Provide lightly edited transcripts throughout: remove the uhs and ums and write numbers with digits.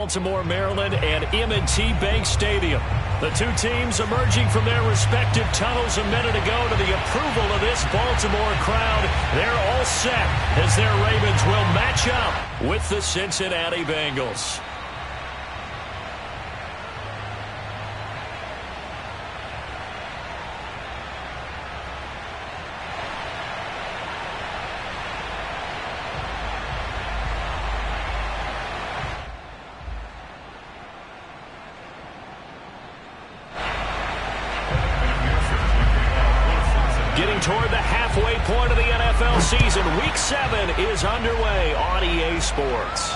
Baltimore, Maryland, and M&T Bank Stadium. The two teams emerging from their respective tunnels a minute ago to the approval of this Baltimore crowd. They're all set as their Ravens will match up with the Cincinnati Bengals. Getting toward the halfway point of the NFL season, Week 7 is underway on EA Sports.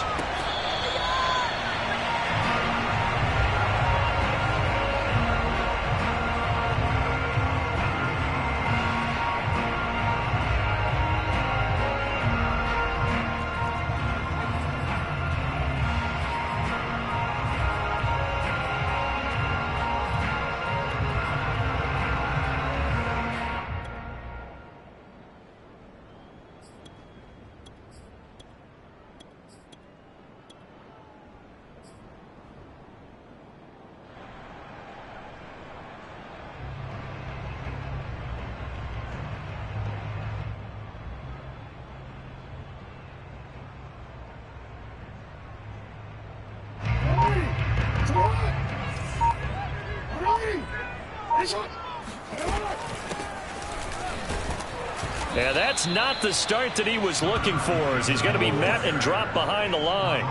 And that's not the start that he was looking for, as he's going to be met and dropped behind the line.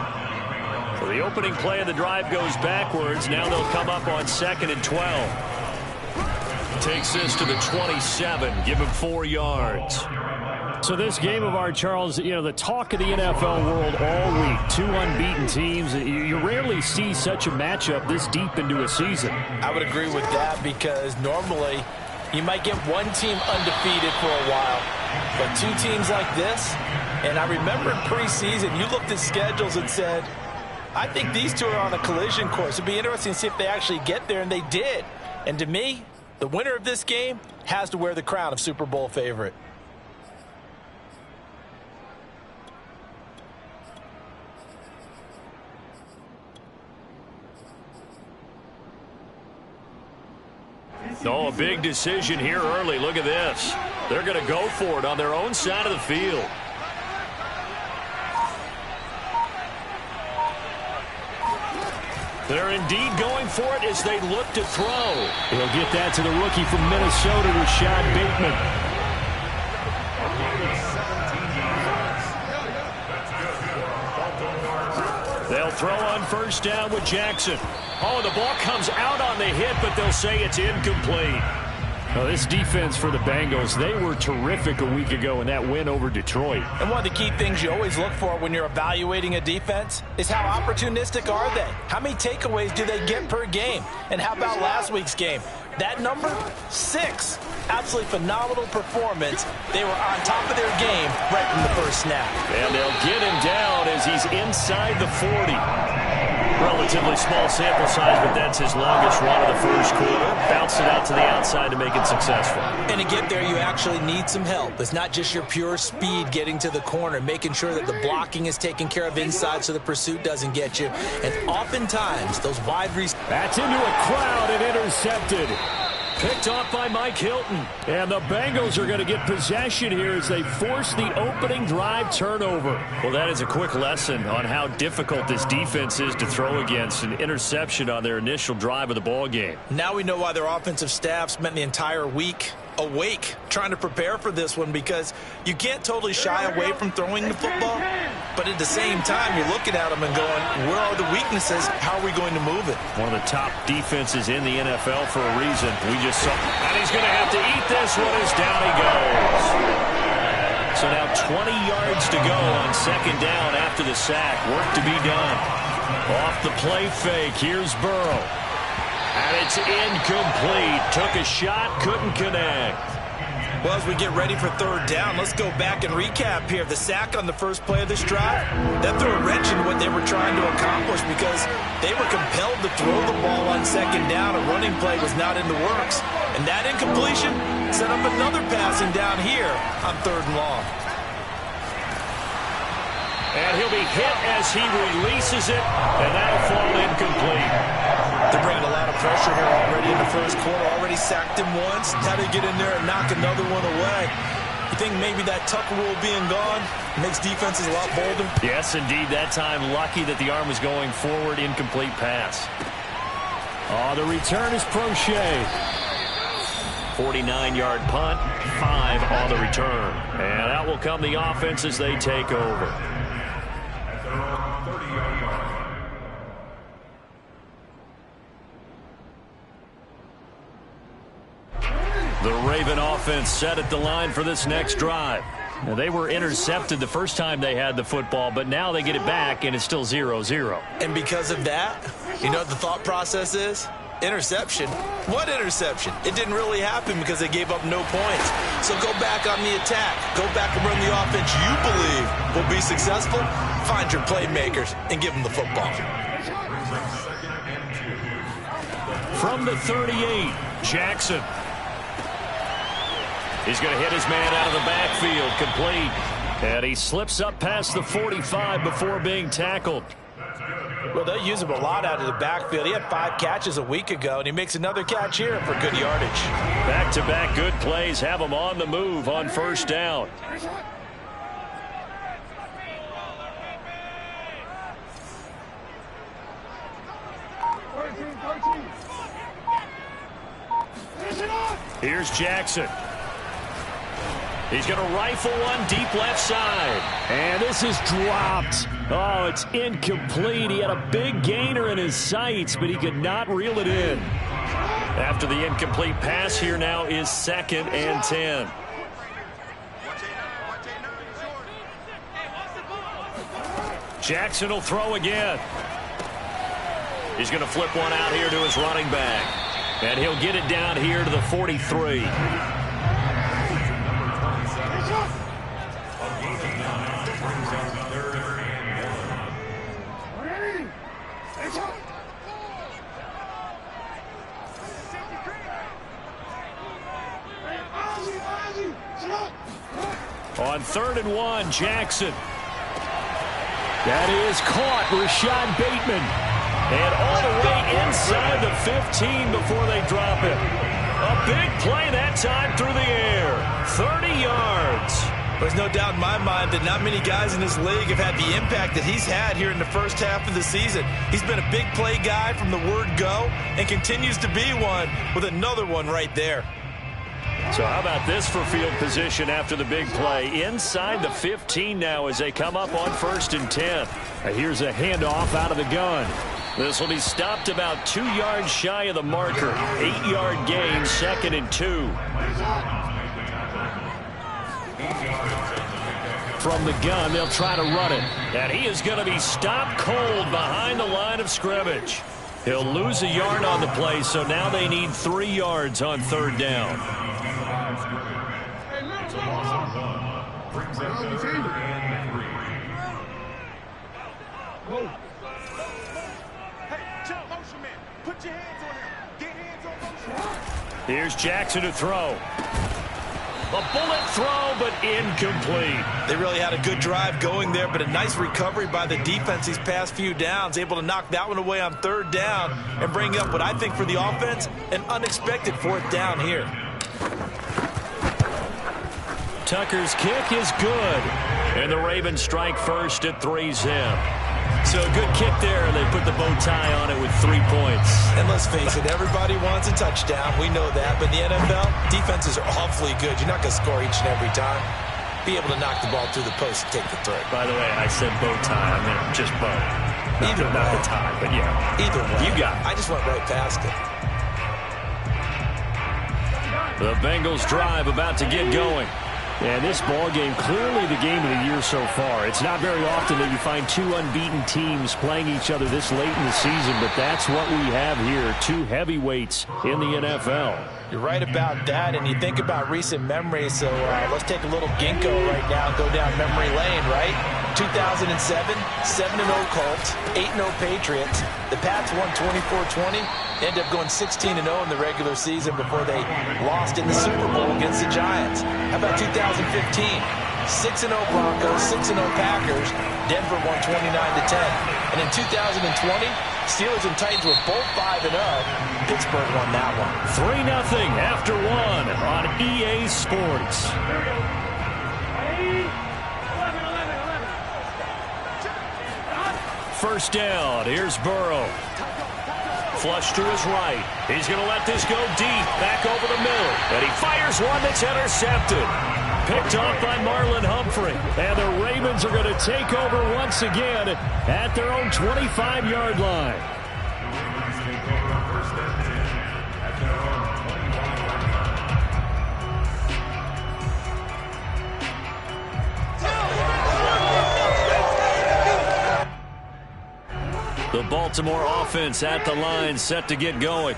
So the opening play of the drive goes backwards. Now they'll come up on 2nd and 12. Takes this to the 27. Give him 4 yards. So this game of ours, Charles, you know, the talk of the NFL world all week. 2 unbeaten teams. You rarely see such a matchup this deep into a season. I would agree with that, because normally you might get one team undefeated for a while, but 2 teams like this, and I remember in preseason, you looked at schedules and said, I think these 2 are on a collision course. It'd be interesting to see if they actually get there, and they did. And to me, the winner of this game has to wear the crown of Super Bowl favorite. Oh, a big decision here early. Look at this. They're going to go for it on their own side of the field. They're indeed going for it as they look to throw. He'll get that to the rookie from Minnesota, Rashad Bateman. They'll throw on 1st down with Jackson. Oh, the ball comes out on the hit, but they'll say it's incomplete. Well, this defense for the Bengals, they were terrific a week ago in that win over Detroit. And one of the key things you always look for when you're evaluating a defense is how opportunistic are they? How many takeaways do they get per game? And how about last week's game? That number, 6. Absolutely phenomenal performance. They were on top of their game right from the first snap. And they'll get him down as he's inside the 40. Relatively small sample size, but that's his longest run of the first quarter. Bounce it out to the outside to make it successful. And to get there, you actually need some help. It's not just your pure speed getting to the corner, making sure that the blocking is taken care of inside so the pursuit doesn't get you. And oftentimes, those wide receivers. That's into a crowd and intercepted. Picked off by Mike Hilton. And the Bengals are going to get possession here as they force the opening drive turnover. Well, that is a quick lesson on how difficult this defense is to throw against. An interception on their initial drive of the ball game. Now we know why their offensive staff spent the entire week awake trying to prepare for this one, because you can't totally shy away from throwing the football, but at the same time you're looking at them and going, where are the weaknesses? How are we going to move it? One of the top defenses in the NFL for a reason. We just saw, and he's going to have to eat this one as down he goes. So now 20 yards to go on 2nd down after the sack. Work to be done. Off the play fake, here's Burrow. And it's incomplete. Took a shot, couldn't connect. Well, as we get ready for 3rd down, let's go back and recap here. The sack on the first play of this drive, that threw a wrench in what they were trying to accomplish, because they were compelled to throw the ball on 2nd down. A running play was not in the works. And that incompletion set up another passing down here on 3rd and long. And he'll be hit as he releases it, and that'll fall incomplete. They're bringing a lot of pressure here already in the first quarter. Already sacked him once. How to get in there and knock another one away. You think maybe that Tucker rule being gone makes defenses a lot bolder? Yes, indeed. That time, lucky that the arm was going forward. Incomplete pass. Oh, the return is Prochet. 49-yard punt, 5 on the return. And out will come the offense as they take over. The Raven offense set at the line for this next drive. Now, they were intercepted the first time they had the football, but now they get it back, and it's still 0-0. And because of that, you know what the thought process is? Interception. What interception? It didn't really happen because they gave up no points. So go back on the attack. Go back and run the offense you believe will be successful. Find your playmakers and give them the football. From the 38, Jackson. He's going to hit his man out of the backfield, complete. And he slips up past the 45 before being tackled. Well, they use him a lot out of the backfield. He had 5 catches a week ago, and he makes another catch here for good yardage. Back-to-back good plays have him on the move on first down. Here's Jackson. He's going to rifle one deep left side. And this is dropped. Oh, it's incomplete. He had a big gainer in his sights, but he could not reel it in. After the incomplete pass, here now is 2nd and 10. Jackson will throw again. He's going to flip one out here to his running back. And he'll get it down here to the 43. On 3rd and 1, Jackson. That is caught, Rashad Bateman. And all the way inside the 15 before they drop it. A big play that time through the air. 30 yards. There's no doubt in my mind that not many guys in this league have had the impact that he's had here in the first half of the season. He's been a big play guy from the word go and continues to be one with another one right there. So how about this for field position after the big play? Inside the 15 now as they come up on 1st and 10. Here's a handoff out of the gun. This will be stopped about 2 yards shy of the marker. 8-yard gain, 2nd and 2. From the gun, they'll try to run it. And he is going to be stopped cold behind the line of scrimmage. He'll lose a yard on the play, so now they need 3 yards on 3rd down. Here's Jackson to throw. A bullet throw, but incomplete. They really had a good drive going there, but a nice recovery by the defense these past few downs, able to knock that one away on 3rd down and bring up what I think for the offense, an unexpected 4th down here. Tucker's kick is good. And the Ravens strike first at 3-zip. So a good kick there. They put the bow tie on it with 3 points. And let's face it, everybody wants a touchdown. We know that. But in the NFL, defenses are awfully good. You're not going to score each and every time. Be able to knock the ball through the post and take the throw. By the way, I said bow tie. I meant just bow. Not the tie, but yeah. Either way. You got it. I just went right past it. The Bengals drive about to get going. And this ball game, clearly the game of the year so far. It's not very often that you find 2 unbeaten teams playing each other this late in the season, but that's what we have here, 2 heavyweights in the NFL. You're right about that, and you think about recent memories, so let's take a little ginkgo right now and go down memory lane, right? 2007, 7-0 Colts, 8-0 Patriots. The Pats won 24-20, ended up going 16-0 in the regular season before they lost in the Super Bowl against the Giants. How about 2015? 6-0 Broncos, 6-0 Packers. Denver won 29-10. And in 2020, Steelers and Titans were both 5-0. Pittsburgh won that one. 3-0 after one on EA Sports. First down. Here's Burrow. Flush to his right. He's going to let this go deep. Back over the middle. And he fires one that's intercepted. Picked off by Marlon Humphrey. And the Ravens are going to take over once again at their own 25-yard line. The Baltimore offense at the line, set to get going.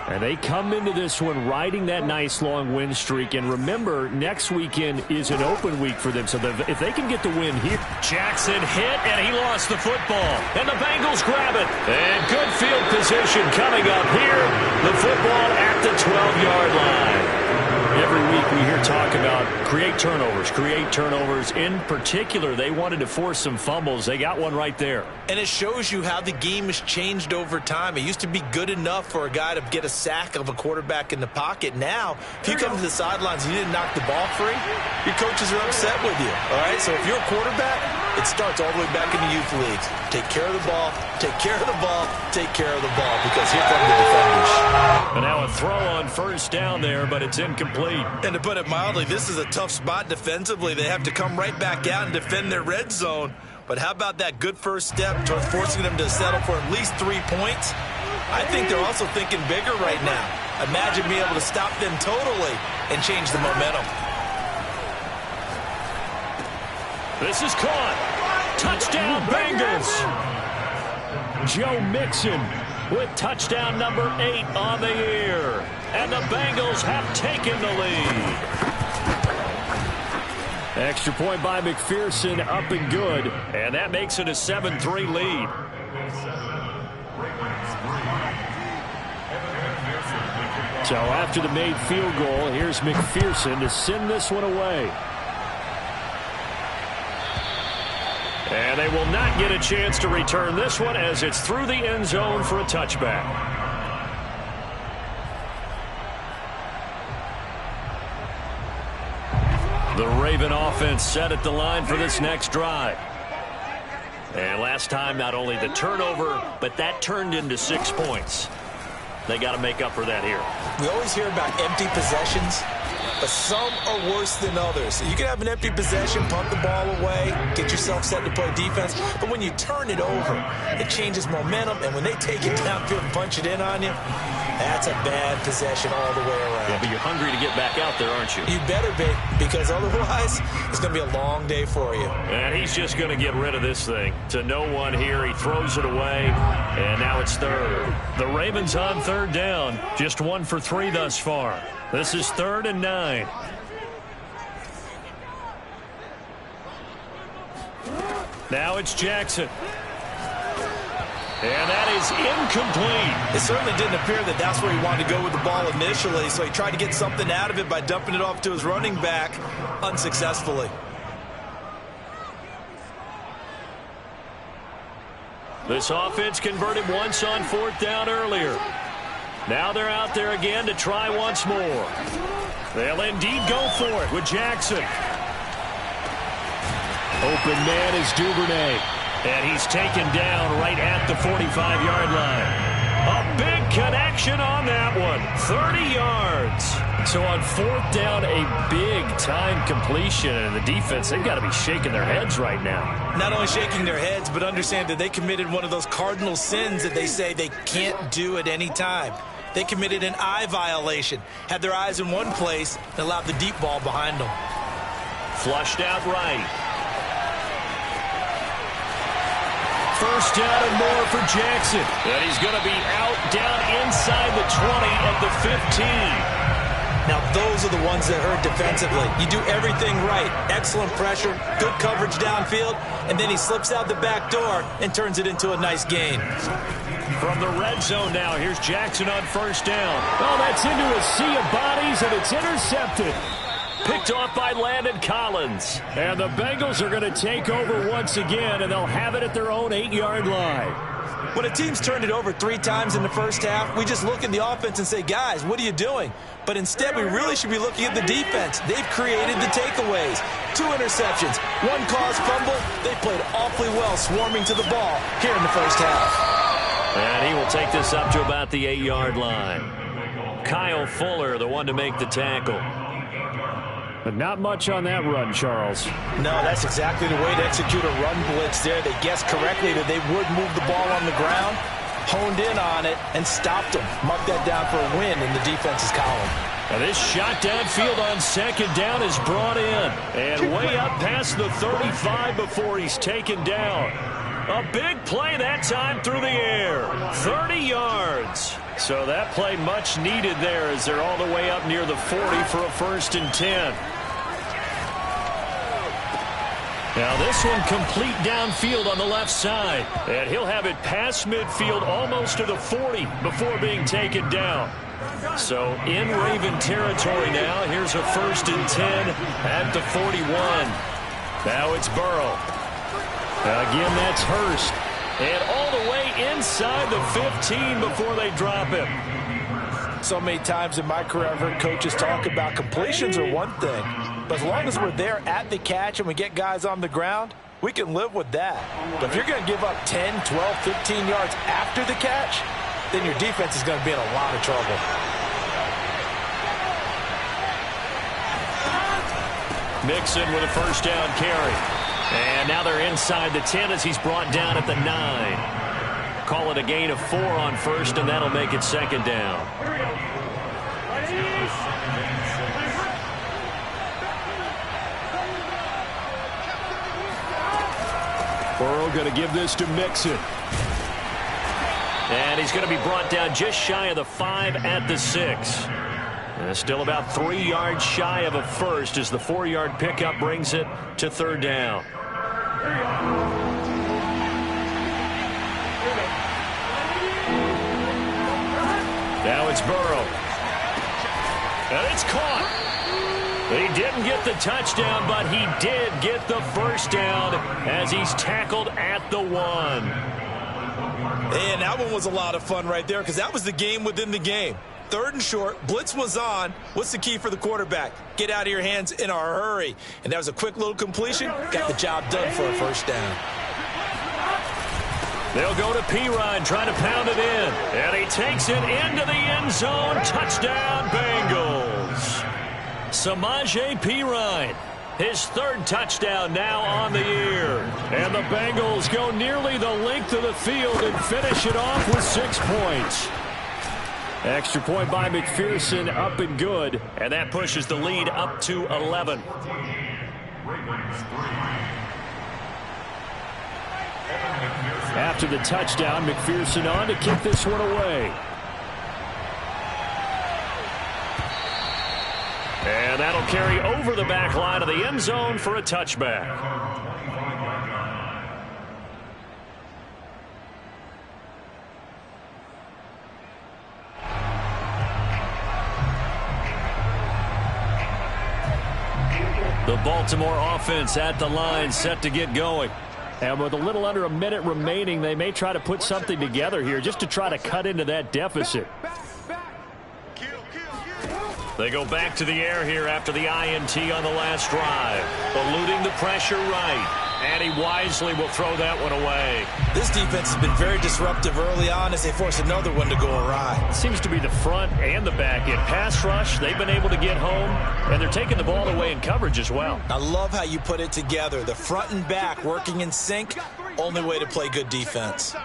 And they come into this one riding that nice long win streak. And remember, next weekend is an open week for them. So if they can get the win here. Jackson hit, and he lost the football. And the Bengals grab it. And good field position coming up here. The football at the 12-yard line. Every week we hear talk about create turnovers. In particular, they wanted to force some fumbles. They got one right there. And it shows you how the game has changed over time. It used to be good enough for a guy to get a sack of a quarterback in the pocket. Now, if you come to the sidelines and you didn't knock the ball free, your coaches are upset with you. All right, so if you're a quarterback, it starts all the way back in the youth leagues. Take care of the ball, take care of the ball, take care of the ball, because here come the defenders. And now a throw on first down there, but it's incomplete. And to put it mildly, this is a tough spot defensively. They have to come right back out and defend their red zone. But how about that good first step towards forcing them to settle for at least 3 points? I think they're also thinking bigger right now. Imagine being able to stop them totally and change the momentum. This is caught. Touchdown, Bengals. Joe Mixon with touchdown number 8 on the year. And the Bengals have taken the lead. Extra point by McPherson, up and good. And that makes it a 7-3 lead. So after the made field goal, here's McPherson to send this one away. And they will not get a chance to return this one as it's through the end zone for a touchback. The Raven offense set at the line for this next drive. And last time, not only the turnover, but that turned into 6 points. They got to make up for that here. We always hear about empty possessions, but some are worse than others. You can have an empty possession, punt the ball away, get yourself set to play defense, but when you turn it over, it changes momentum, and when they take it downfield and punch it in on you, that's a bad possession all the way around. Yeah, but you're hungry to get back out there, aren't you? You better be, because otherwise it's going to be a long day for you. And he's just going to get rid of this thing. To no one here, he throws it away, and now it's third. The Ravens on third down, just 1 for 3 thus far. This is 3rd and 9. Now it's Jackson. And that is incomplete. It certainly didn't appear that that's where he wanted to go with the ball initially, so he tried to get something out of it by dumping it off to his running back unsuccessfully. This offense converted once on 4th down earlier. Now they're out there again to try once more. They'll indeed go for it with Jackson. Open man is Duvernay. And he's taken down right at the 45-yard line. A big connection on that one. 30 yards. So on 4th down, a big-time completion. And the defense, they've got to be shaking their heads right now. Not only shaking their heads, but understand that they committed one of those cardinal sins that they say they can't do at any time. They committed an eye violation, had their eyes in one place, and allowed the deep ball behind them. Flushed out right. First down and more for Jackson. And he's going to be out down inside the 20 at the 15. Now, those are the ones that hurt defensively. You do everything right. Excellent pressure, good coverage downfield, and then he slips out the back door and turns it into a nice gain. From the red zone now, here's Jackson on first down. Oh, that's into a sea of bodies, and it's intercepted. Picked off by Landon Collins. And the Bengals are going to take over once again, and they'll have it at their own 8-yard line. When a team's turned it over 3 times in the first half, we just look at the offense and say, guys, what are you doing? But instead, we really should be looking at the defense. They've created the takeaways. 2 interceptions, 1 caused fumble. They played awfully well swarming to the ball here in the first half. And he will take this up to about the 8-yard line. Kyle Fuller, the one to make the tackle. But not much on that run, Charles. No, that's exactly the way to execute a run blitz there. They guessed correctly that they would move the ball on the ground, honed in on it, and stopped them. Mark that down for a win in the defense's column. Now this shot downfield on second down is brought in. And way up past the 35 before he's taken down. A big play that time through the air. 30 yards. So that play much needed there as they're all the way up near the 40 for a 1st and 10. Now this one complete downfield on the left side. And he'll have it past midfield almost to the 40 before being taken down. So in Raven territory now. Here's a 1st and 10 at the 41. Now it's Burrow. Again, that's Hurst. And all the way inside the 15 before they drop him. So many times in my career, I've heard coaches talk about completions are one thing. But as long as we're there at the catch and we get guys on the ground, we can live with that. But if you're going to give up 10, 12, 15 yards after the catch, then your defense is going to be in a lot of trouble. Mixon with a 1st down carry. And now they're inside the 10 as he's brought down at the 9. Call it a gain of 4 on 1st, and that'll make it 2nd down. Burrow going to give this to Mixon. And he's going to be brought down just shy of the 5 at the 6. And still about 3 yards shy of a 1st as the 4-yard pickup brings it to 3rd down. Now it's Burrow. And it's caught. He didn't get the touchdown, but he did get the 1st down as he's tackled at the 1. And that one was a lot of fun right there because that was the game within the game. 3rd and short, blitz was on. What's the key for the quarterback? Get out of your hands in a hurry. And that was a quick little completion. Got the job done for a 1st down. They'll go to Pirine, trying to pound it in. And he takes it into the end zone. Touchdown, Bengals. Samaje Pirine, his 3rd touchdown now on the year. And the Bengals go nearly the length of the field and finish it off with 6 points. Extra point by McPherson, up and good. And that pushes the lead up to 11. After the touchdown, McPherson on to kick this one away. And that'll carry over the back line of the end zone for a touchback. The Baltimore offense at the line, set to get going. And with a little under a minute remaining, they may try to put something together here just to try to cut into that deficit. They go back to the air here after the INT on the last drive. Eluding the pressure right. And he wisely will throw that one away. This defense has been very disruptive early on as they force another one to go awry. Seems to be the front and the back end. Pass rush, they've been able to get home, and they're taking the ball away in coverage as well. I love how you put it together. The front and back working in sync, only way to play good defense.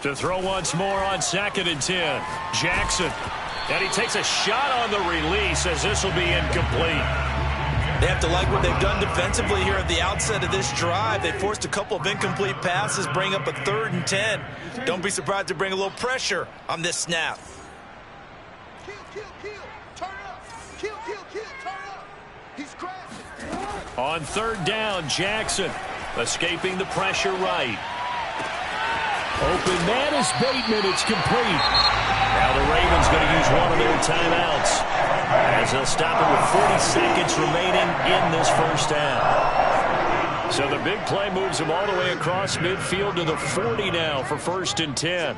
To throw once more on 2nd and 10. Jackson. And he takes a shot on the release as this will be incomplete. They have to like what they've done defensively here at the outset of this drive. They forced a couple of incomplete passes, bring up a 3rd and 10. Don't be surprised to bring a little pressure on this snap. On 3rd down, Jackson escaping the pressure right. Open man is Bateman. It's complete. Now the Ravens going to use one of their timeouts as they'll stop it with 40 seconds remaining in this first half. So the big play moves them all the way across midfield to the 40 now for 1st and 10.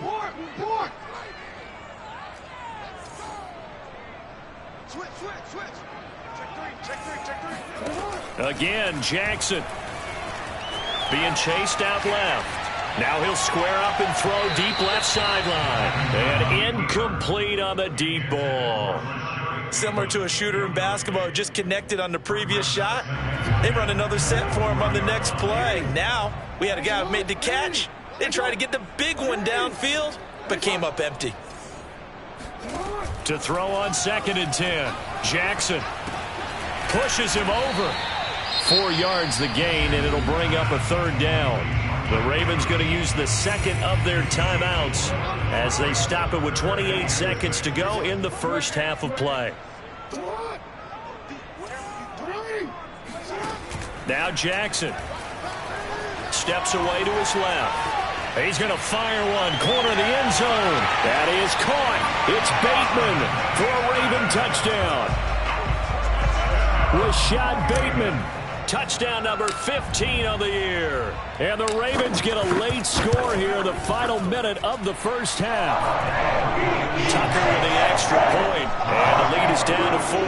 Again, Jackson being chased out left. Now he'll square up and throw deep left sideline. And incomplete on the deep ball. Similar to a shooter in basketball, just connected on the previous shot. They run another set for him on the next play. Now we had a guy who made the catch. They tried to get the big one downfield, but came up empty. To throw on 2nd and 10. Jackson pushes him over. 4 yards the gain, and it'll bring up a 3rd down. The Ravens going to use the second of their timeouts as they stop it with 28 seconds to go in the first half of play. Now Jackson steps away to his left. He's going to fire one, corner of the end zone. That is caught. It's Bateman for a Raven touchdown. Rashad Bateman. Touchdown number 15 of the year. And the Ravens get a late score here in the final minute of the first half. Tucker with the extra point, and the lead is down to 4.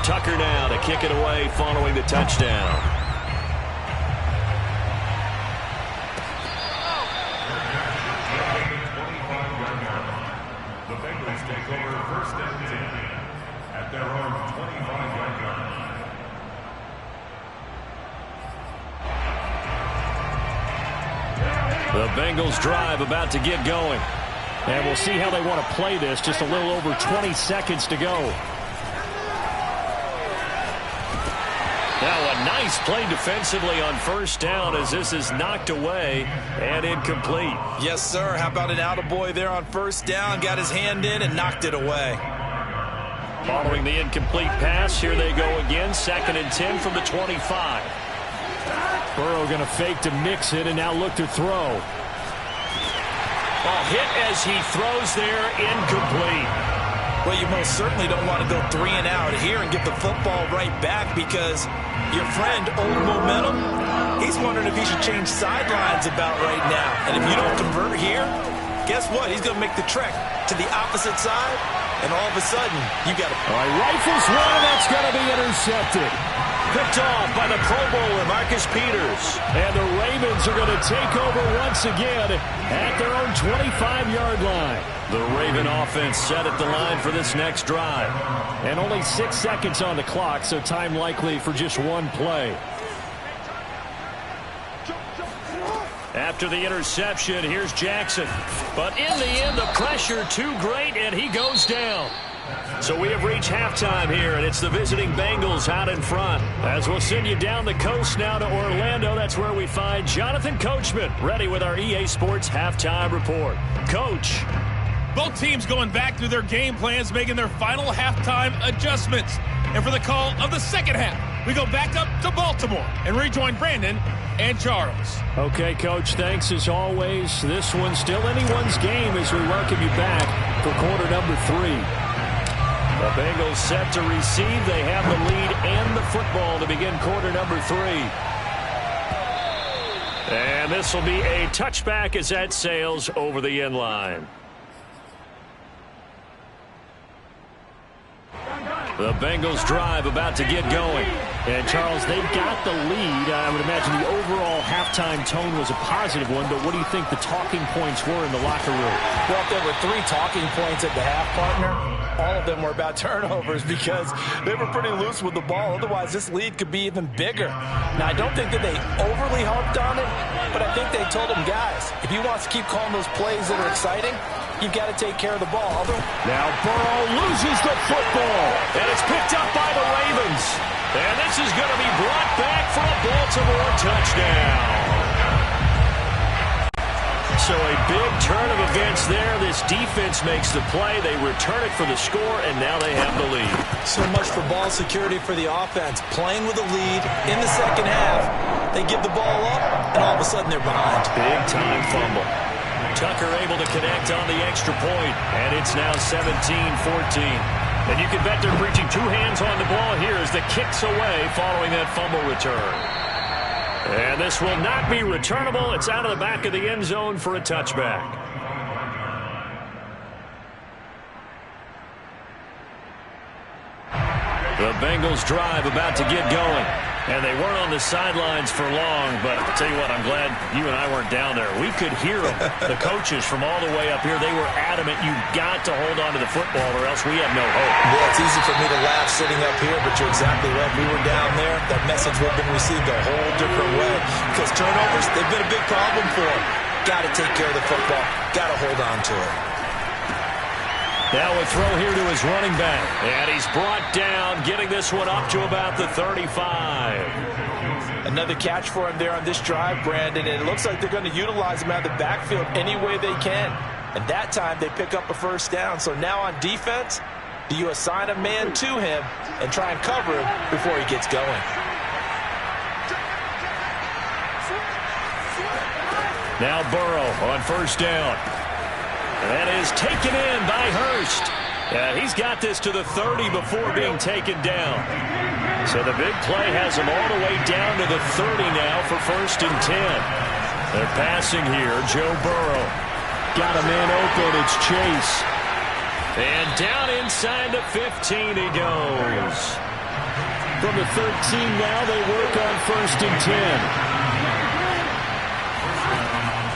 Tucker now to kick it away following the touchdown. The Bengals take over 1st and 10. At their own 25-yard line. The Bengals drive about to get going. And we'll see how they want to play this. Just a little over 20 seconds to go. Now a nice play defensively on 1st down as this is knocked away and incomplete. Yes, sir. How about an AnsDboy there on 1st down? Got his hand in and knocked it away. Following the incomplete pass, here they go again. 2nd and 10 from the 25. Burrow going to fake to mix it and now look to throw. A hit as he throws there, incomplete. Well, you most certainly don't want to go 3 and out here and get the football right back because your friend, Old Momentum, he's wondering if he should change sidelines about right now. And if you don't convert here, guess what? He's going to make the trek to the opposite side, and all of a sudden, you got to... All right, rifles one, and that's going to be intercepted. Picked off by the Pro Bowler, Marcus Peters. And the Ravens are going to take over once again at their own 25-yard line. The Raven offense set at the line for this next drive. And only 6 seconds on the clock, so time likely for just one play. After the interception, here's Jackson. But in the end, the pressure too great, and he goes down. So we have reached halftime here, and it's the visiting Bengals out in front. As we'll send you down the coast now to Orlando, that's where we find Jonathan Coachman, ready with our EA Sports Halftime Report. Coach. Both teams going back through their game plans, making their final halftime adjustments. And for the call of the second half, we go back up to Baltimore and rejoin Brandon and Charles. Okay, Coach, thanks as always. This one's still anyone's game as we welcome you back for quarter number 3. The Bengals set to receive. They have the lead and the football to begin quarter number 3. And this will be a touchback as that sails over the end line. The Bengals drive about to get going. And, Charles, they've got the lead. I would imagine the overall halftime tone was a positive one, but what do you think the talking points were in the locker room? Well, if there were 3 talking points at the half, partner, all of them were about turnovers because they were pretty loose with the ball. Otherwise, this lead could be even bigger. Now, I don't think that they overly harped on it, but I think they told them, guys, if you want to keep calling those plays that are exciting, you've got to take care of the ball. Now Burrow loses the football. And it's picked up by the Ravens. And this is going to be brought back for a Baltimore touchdown. So a big turn of events there. This defense makes the play. They return it for the score, and now they have the lead. So much for ball security for the offense. Playing with a lead in the second half. They give the ball up, and all of a sudden they're behind. Big-time fumble. Tucker able to connect on the extra point, and it's now 17-14. And you can bet they're preaching two hands on the ball here as the kick's away following that fumble return. And this will not be returnable. It's out of the back of the end zone for a touchback. The Bengals drive about to get going. And they weren't on the sidelines for long, but I'll tell you what, I'm glad you and I weren't down there. We could hear them, the coaches from all the way up here. They were adamant, you've got to hold on to the football or else we have no hope. Yeah, it's easy for me to laugh sitting up here, but you're exactly right. We were down there. That message would have been received a whole different way. Because turnovers, they've been a big problem for them. Got to take care of the football. Got to hold on to it. Now a throw here to his running back. And he's brought down, getting this one up to about the 35. Another catch for him there on this drive, Brandon. And it looks like they're going to utilize him out of the backfield any way they can. And that time they pick up a first down. So now on defense, do you assign a man to him and try and cover him before he gets going? Now Burrow on first down. That is taken in by Hurst. He's got this to the 30 before being taken down. So the big play has him all the way down to the 30 now for 1st and 10. They're passing here. Joe Burrow. Got a man open. It's Chase. And down inside the 15 he goes. From the 13 now they work on 1st and 10.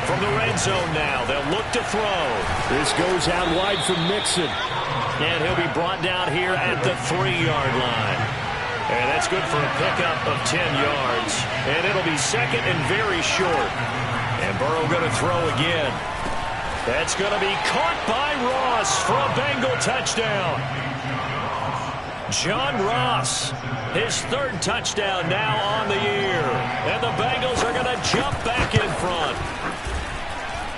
From the red zone now, they'll look to throw. This goes out wide from Mixon. And he'll be brought down here at the 3-yard line. And that's good for a pickup of 10 yards. And it'll be second and very short. And Burrow going to throw again. That's going to be caught by Ross for a Bengal touchdown. John Ross, his 3rd touchdown now on the year. And the Bengals are going to jump back in front.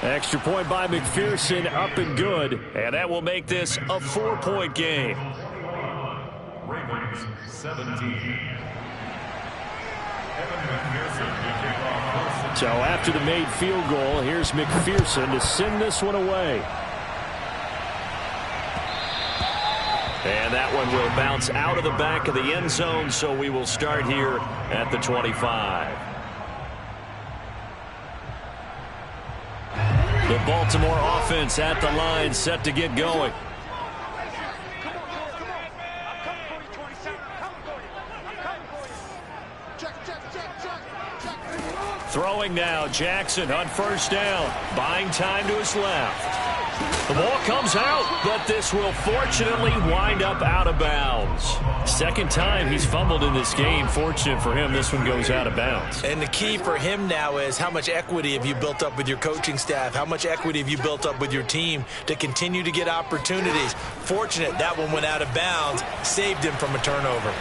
Extra point by McPherson, up and good. And that will make this a 4-point game. Ravens 17. So after the made field goal, here's McPherson to send this one away. And that one will bounce out of the back of the end zone, so we will start here at the 25. The Baltimore offense at the line, set to get going. Throwing now, Jackson on first down, buying time to his left. The ball comes out, but this will fortunately wind up out of bounds. 2nd time he's fumbled in this game. Fortunate for him, this one goes out of bounds. And the key for him now is how much equity have you built up with your coaching staff? How much equity have you built up with your team to continue to get opportunities? Fortunate that one went out of bounds, saved him from a turnover.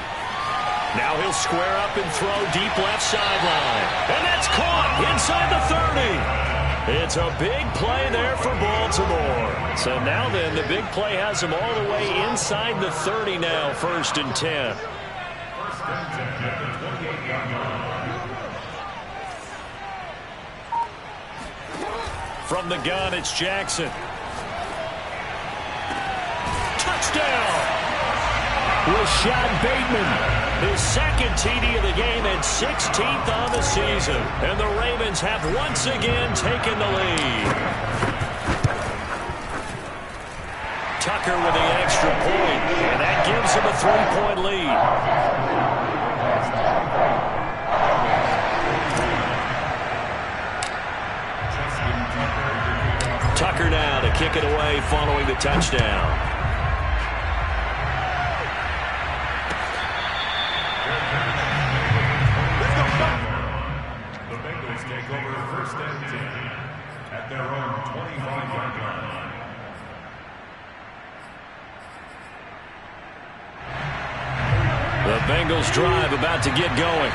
Now he'll square up and throw deep left sideline. And that's caught inside the 30. It's a big play there for Baltimore. So now then, the big play has him all the way inside the 30 now, 1st and 10. From the gun, it's Jackson. Touchdown! Rashad Bateman. His 2nd TD of the game and 16th on the season. And the Ravens have once again taken the lead. Tucker with the extra point, and that gives him a 3-point lead. Tucker now to kick it away following the touchdown. Take over 1st and 10 at their own 25-yard line. The Bengals drive about to get going.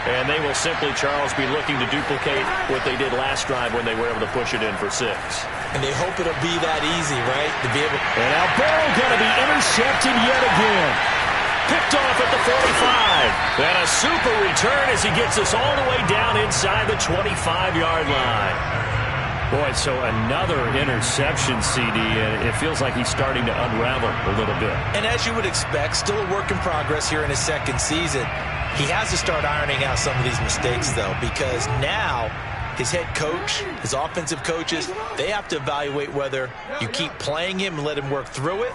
And they will simply, Charles, be looking to duplicate what they did last drive when they were able to push it in for 6. And they hope it'll be that easy, right? To be able. And now Burrow going to be intercepted yet again. Picked off at the 45. And a super return as he gets us all the way down inside the 25-yard line. Boy, so another interception, CD, and it feels like he's starting to unravel a little bit. And as you would expect, still a work in progress here in his second season. He has to start ironing out some of these mistakes, though, because now his head coach, his offensive coaches, they have to evaluate whether you keep playing him and let him work through it,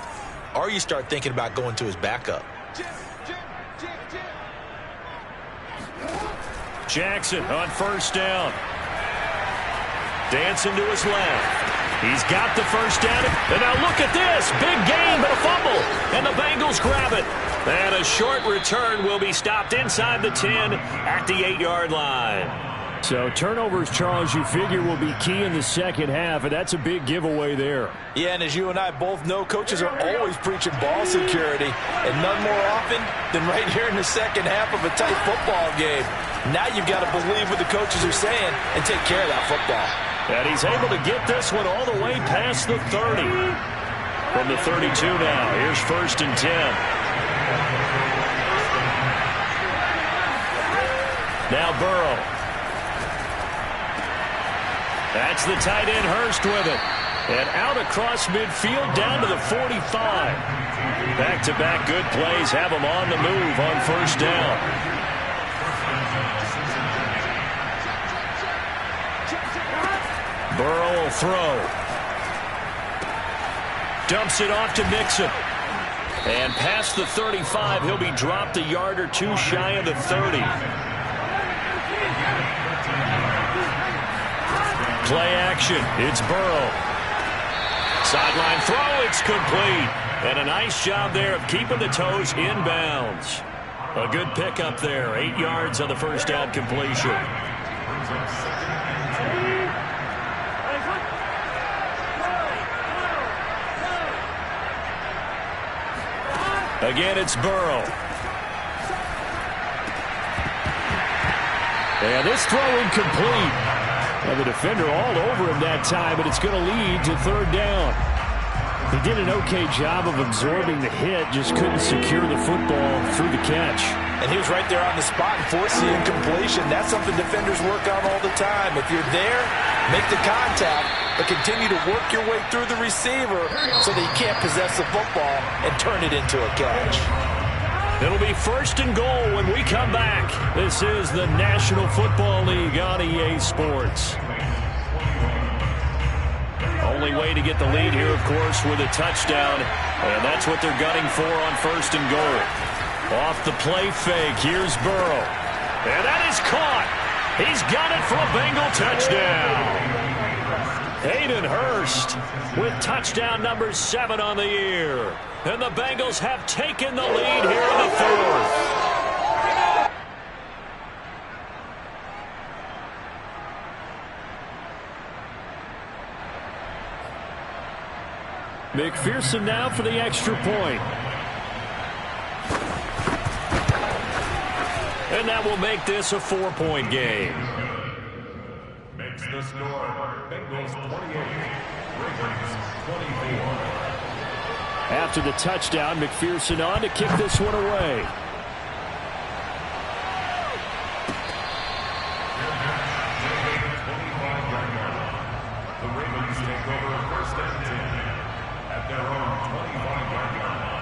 or you start thinking about going to his backup. Jackson on first down. Dancing to his left. He's got the first down. And now look at this. Big gain, but a fumble. And the Bengals grab it. And a short return will be stopped inside the 10 at the 8-yard line. So turnovers, Charles, you figure will be key in the second half, and that's a big giveaway there. Yeah, and as you and I both know, coaches are always preaching ball security, and none more often than right here in the second half of a tight football game. Now you've got to believe what the coaches are saying and take care of that football. And he's able to get this one all the way past the 30. From the 32 now, here's 1st and 10. Now Burrow. That's the tight end Hurst with it. And out across midfield down to the 45. Back-to-back good plays have him on the move on first down. Burrow will throw. Dumps it off to Mixon. And past the 35, he'll be dropped a yard or two shy of the 30. Play action. It's Burrow. Sideline throw. It's complete. And a nice job there of keeping the toes inbounds. A good pickup there. 8 yards on the first down completion. Again, it's Burrow. And this throw incomplete. And the defender all over him that time, but it's going to lead to third down. He did an okay job of absorbing the hit, just couldn't secure the football through the catch. And he was right there on the spot and forced the incompletion. That's something defenders work on all the time. If you're there, make the contact, but continue to work your way through the receiver so that you can't possess the football and turn it into a catch. It'll be 1st and goal when we come back. This is the National Football League on EA Sports. Only way to get the lead here, of course, with a touchdown. And that's what they're gunning for on 1st and goal. Off the play fake, here's Burrow. And that is caught. He's got it for a Bengal touchdown. Hayden Hurst with touchdown number 7 on the year. And the Bengals have taken the lead here in the 4th. McPherson now for the extra point. And that will make this a 4-point game. Makes the score Bengals 28, Ravens 24. After the touchdown, McPherson on to kick this one away. The Ravens take over 1st and 10 at their own 25-yard line.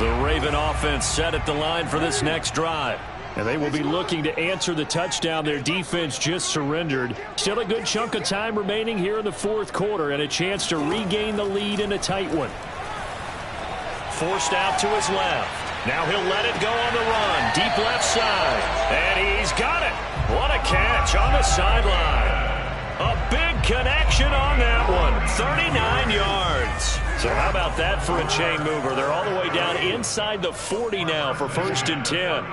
The Raven offense set at the line for this next drive. And they will be looking to answer the touchdown their defense just surrendered. Still a good chunk of time remaining here in the 4th quarter and a chance to regain the lead in a tight one. Forced out to his left. Now he'll let it go on the run. Deep left side. And he's got it. What a catch on the sideline. A big connection on that one. 39 yards. So how about that for a chain mover? They're all the way down inside the 40 now for 1st and 10.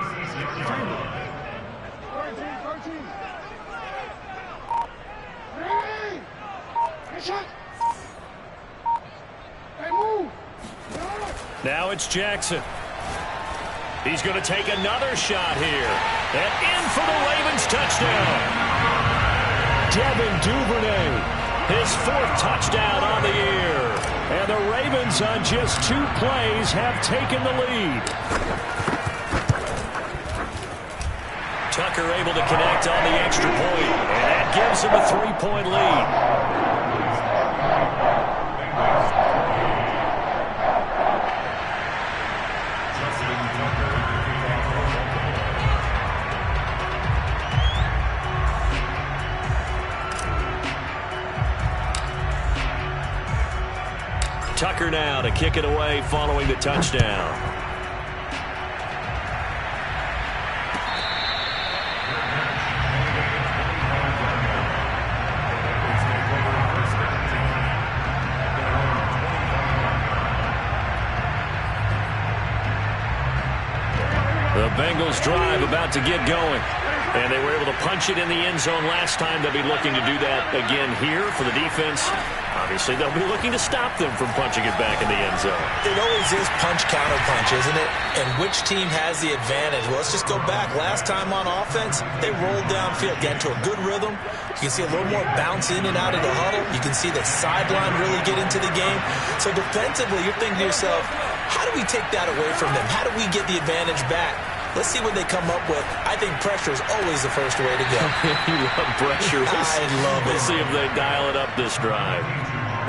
Now it's Jackson. He's going to take another shot here. And in for the Ravens touchdown. Devin Duvernay. His 4th touchdown on the year. And the Ravens on just 2 plays have taken the lead. Tucker able to connect on the extra point. And that gives him a 3-point lead. Tucker now to kick it away following the touchdown. The Bengals drive about to get going. And they were able to punch it in the end zone last time. They'll be looking to do that again here for the defense. Obviously, they'll be looking to stop them from punching it back in the end zone. It always is punch-counter-punch, isn't it? And which team has the advantage? Well, let's just go back. Last time on offense, they rolled downfield, get into a good rhythm. You can see a little more bounce in and out of the huddle. You can see the sideline really get into the game. So defensively, you're thinking to yourself, how do we take that away from them? How do we get the advantage back? Let's see what they come up with. I think pressure is always the first way to go. You love pressure. I love it. We'll see if they dial it up this drive.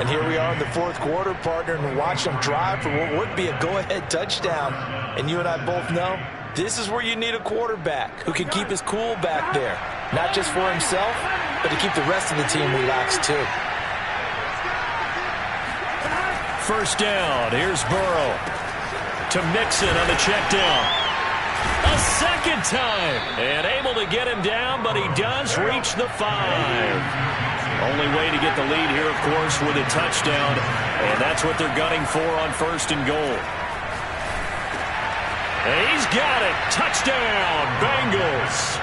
And here we are in the 4th quarter, partner, and watch them drive for what would be a go-ahead touchdown. And you and I both know this is where you need a quarterback who can keep his cool back there. Not just for himself, but to keep the rest of the team relaxed too. First down. Here's Burrow to Mixon on the check down. A second time. And able to get him down, but he does reach the 5. Only way to get the lead here, of course, with a touchdown. And that's what they're gunning for on 1st and goal. And he's got it. Touchdown, Bengals.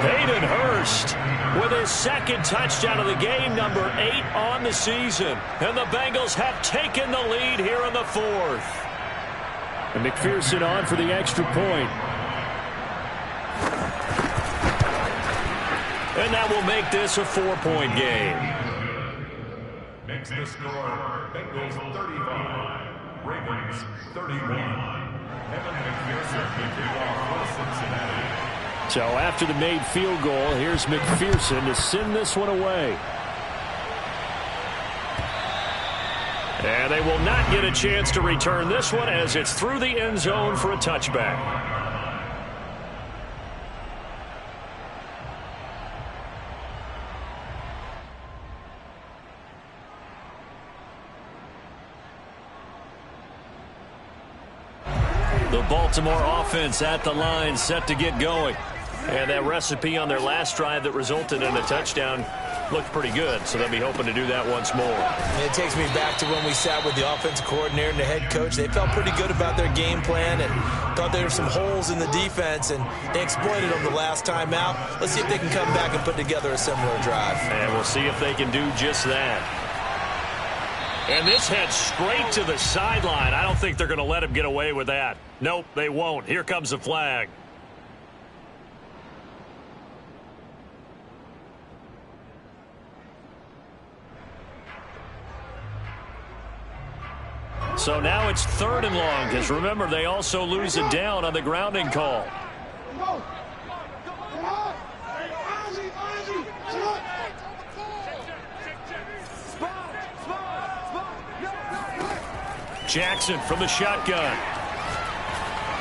Hayden Hurst with his 2nd touchdown of the game, number 8 on the season. And the Bengals have taken the lead here in the 4th. And McPherson on for the extra point. And that will make this a 4-point game. Makes the score Bengals 35, Ravens 31. Evan McPherson kicking off for Cincinnati. So after the made field goal, here's McPherson to send this one away. And they will not get a chance to return this one as it's through the end zone for a touchback. The Baltimore offense at the line, set to get going. And that recipe on their last drive that resulted in a touchdown looked pretty good, so they'll be hoping to do that once more. And it takes me back to when we sat with the offensive coordinator and the head coach. They felt pretty good about their game plan and thought there were some holes in the defense, and they exploited them the last time out. Let's see if they can come back and put together a similar drive. And we'll see if they can do just that. And this heads straight to the sideline. I don't think they're going to let him get away with that. Nope, they won't. Here comes the flag. So now it's 3rd and long, because remember, they also lose it down on the grounding call. Jackson from the shotgun.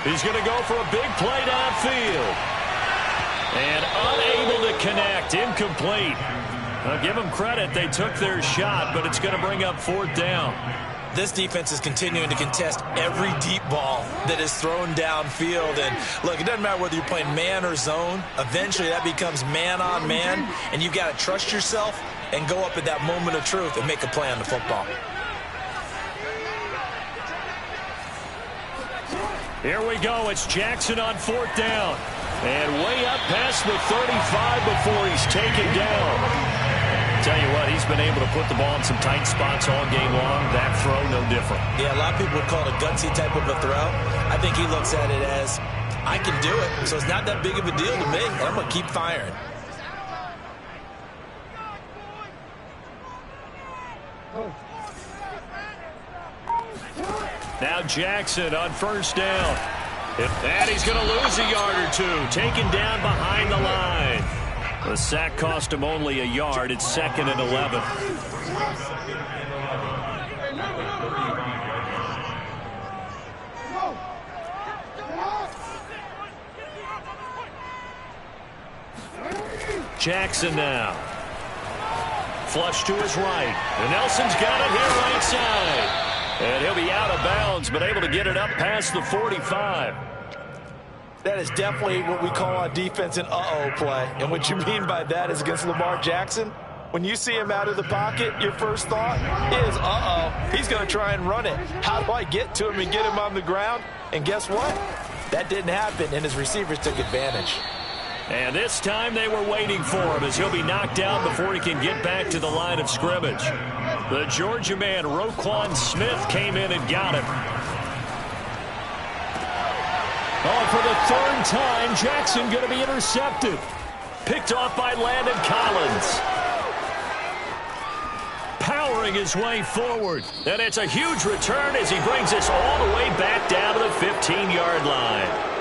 He's going to go for a big play downfield. And unable to connect, incomplete. I'll give them credit, they took their shot, but it's going to bring up 4th down. This defense is continuing to contest every deep ball that is thrown downfield. And look, it doesn't matter whether you're playing man or zone. Eventually that becomes man on man, and you've got to trust yourself and go up at that moment of truth and make a play on the football. Here we go. It's Jackson on 4th down. And way up past the 35 before he's taken down. Tell you what, he's been able to put the ball in some tight spots all game long. That throw, no different. Yeah, a lot of people would call it a gutsy type of a throw. I think he looks at it as, I can do it, so it's not that big of a deal to me. I'm going to keep firing. Now Jackson on first down. And he's going to lose a yard or two. Taken down behind the line. The sack cost him only a yard. It's 2nd and 11. Jackson now. Flush to his right. And Nelson's got it here right side. And he'll be out of bounds, but able to get it up past the 45. That is definitely what we call on defense an uh-oh play. And what you mean by that is against Lamar Jackson, when you see him out of the pocket, your first thought is, uh-oh, he's going to try and run it. How do I get to him and get him on the ground? And guess what? That didn't happen, and his receivers took advantage. And this time they were waiting for him as he'll be knocked down before he can get back to the line of scrimmage. The Georgia man, Roquan Smith, came in and got him. Oh, for the 3rd time, Jackson going to be intercepted. Picked off by Landon Collins. Powering his way forward. And it's a huge return as he brings us all the way back down to the 15-yard line.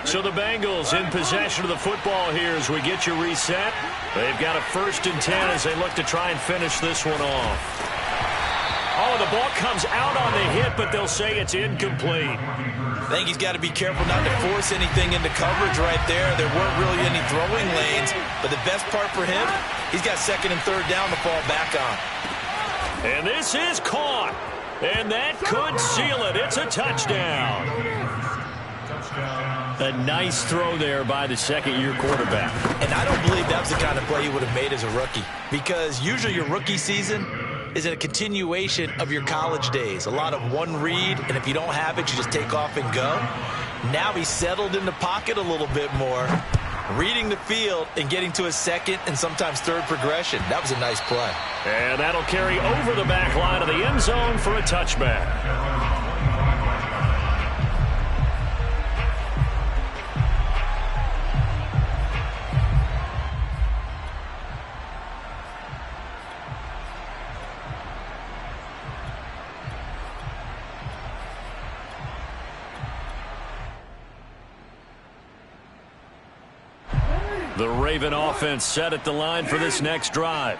So the Bengals in possession of the football here as we get you reset. They've got a 1st and 10 as they look to try and finish this one off. Oh, the ball comes out on the hit, but they'll say it's incomplete. I think he's got to be careful not to force anything into coverage right there. There weren't really any throwing lanes, but the best part for him, he's got 2nd and 3rd down to fall back on. And this is caught, and that could seal it. It's a touchdown. A nice throw there by the 2nd-year quarterback. And I don't believe that was the kind of play he would have made as a rookie, because usually your rookie season is a continuation of your college days. A lot of one read, and if you don't have it, you just take off and go. Now he's settled in the pocket a little bit more, reading the field and getting to his 2nd and sometimes 3rd progression. That was a nice play. And that'll carry over the back line of the end zone for a touchback. The Raven offense set at the line for this next drive.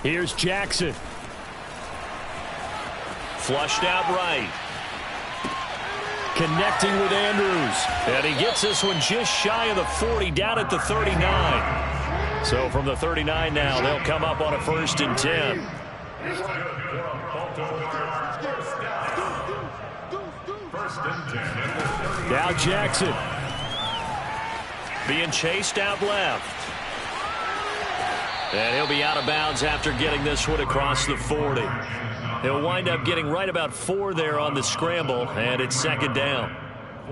Here's Jackson. Flushed out right. Connecting with Andrews. And he gets this one just shy of the 40, down at the 39. So from the 39 now, they'll come up on a 1st and 10. Now Jackson. Being chased out left. And he'll be out of bounds after getting this one across the 40. He'll wind up getting right about 4 there on the scramble, and it's 2nd down.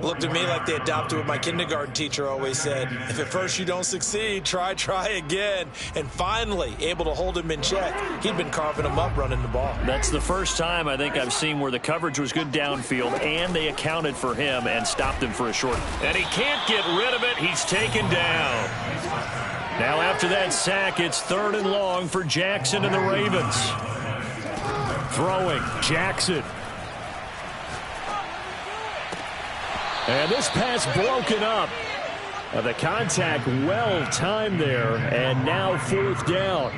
Looked to me like they adopted what my kindergarten teacher always said. If at first you don't succeed, try again. And finally, able to hold him in check. He'd been carving him up running the ball. That's the first time I think I've seen where the coverage was good downfield, and they accounted for him and stopped him for a short. And he can't get rid of it. He's taken down. Now after that sack, it's 3rd and long for Jackson and the Ravens. Throwing, Jackson. And this pass broken up. The contact well timed there, and now 4th down.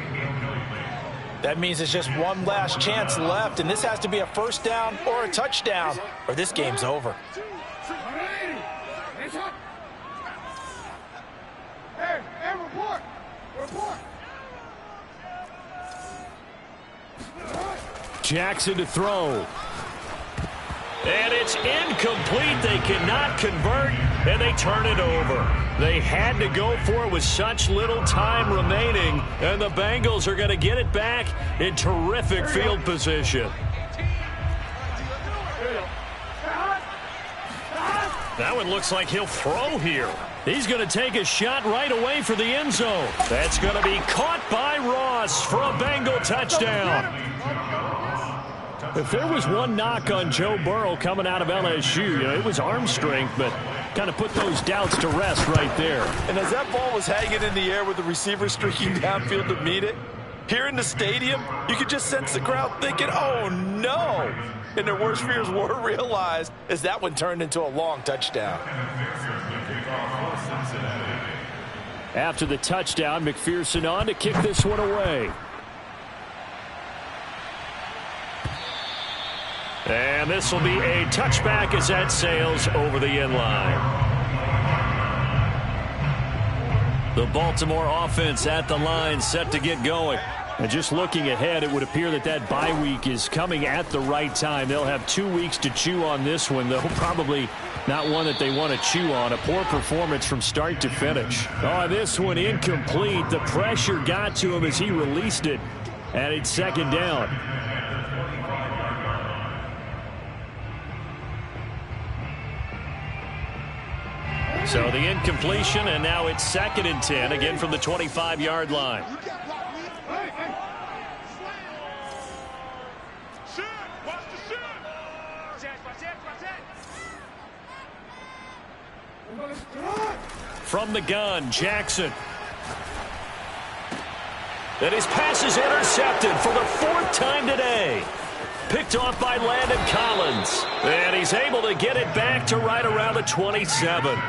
That means it's just one last chance left, and this has to be a 1st down or a touchdown, or this game's over. Jackson to throw. And it's incomplete. They cannot convert, and they turn it over. They had to go for it with such little time remaining, and the Bengals are going to get it back in terrific field position. That one looks like he'll throw here. He's going to take a shot right away for the end zone. That's going to be caught by Ross for a Bengal touchdown. If there was one knock on Joe Burrow coming out of LSU, it was arm strength, but kind of put those doubts to rest right there. And as that ball was hanging in the air with the receiver streaking downfield to meet it, here in the stadium, you could just sense the crowd thinking, oh, no. And their worst fears were realized as that one turned into a long touchdown. After the touchdown, McPherson on to kick this one away. And this will be a touchback as that sails over the end line. The Baltimore offense at the line, set to get going. And just looking ahead, it would appear that that bye week is coming at the right time. They'll have 2 weeks to chew on this one, though probably not one that they want to chew on. A poor performance from start to finish. Oh, this one incomplete. The pressure got to him as he released it, and it's second down. So the incompletion, and now it's 2nd and 10, again from the 25-yard line. From the gun, Jackson. And his pass is intercepted for the 4th time today. Picked off by Landon Collins. And he's able to get it back to right around the 27.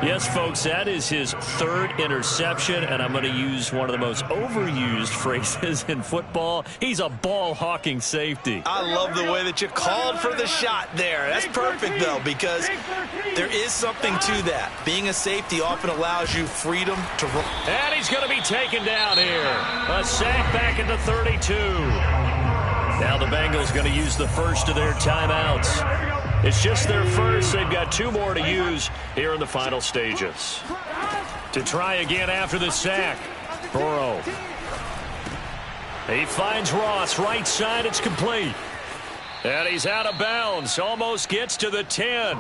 Yes, folks, that is his 3rd interception, and I'm going to use one of the most overused phrases in football. He's a ball-hawking safety. I love the way that you called for the shot there. That's perfect, though, because there is something to that. Being a safety often allows you freedom to run. And he's going to be taken down here. A sack back at the 32. Now the Bengals going to use the first of their timeouts. It's just their first. They've got 2 more to use here in the final stages. To try again after the sack. Burrow. He finds Ross. Right side. It's complete. And he's out of bounds. Almost gets to the 10.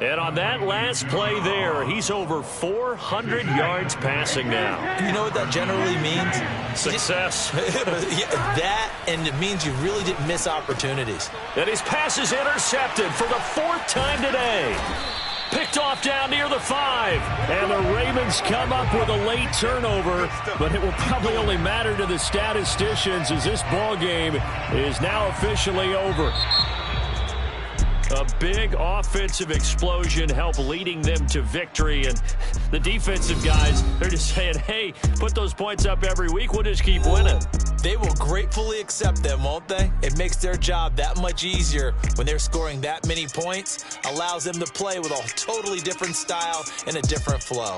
And on that last play there, he's over 400 yards passing now. You know what that generally means? Success. That, and it means you really didn't miss opportunities. And his pass is intercepted for the 4th time today. Picked off down near the 5. And the Ravens come up with a late turnover, but it will probably only matter to the statisticians as this ball game is now officially over. A big offensive explosion helped leading them to victory. And the defensive guys, they're just saying, hey, put those points up every week. We'll just keep winning. They will gratefully accept them, won't they? It makes their job that much easier when they're scoring that many points. Allows them to play with a totally different style and a different flow.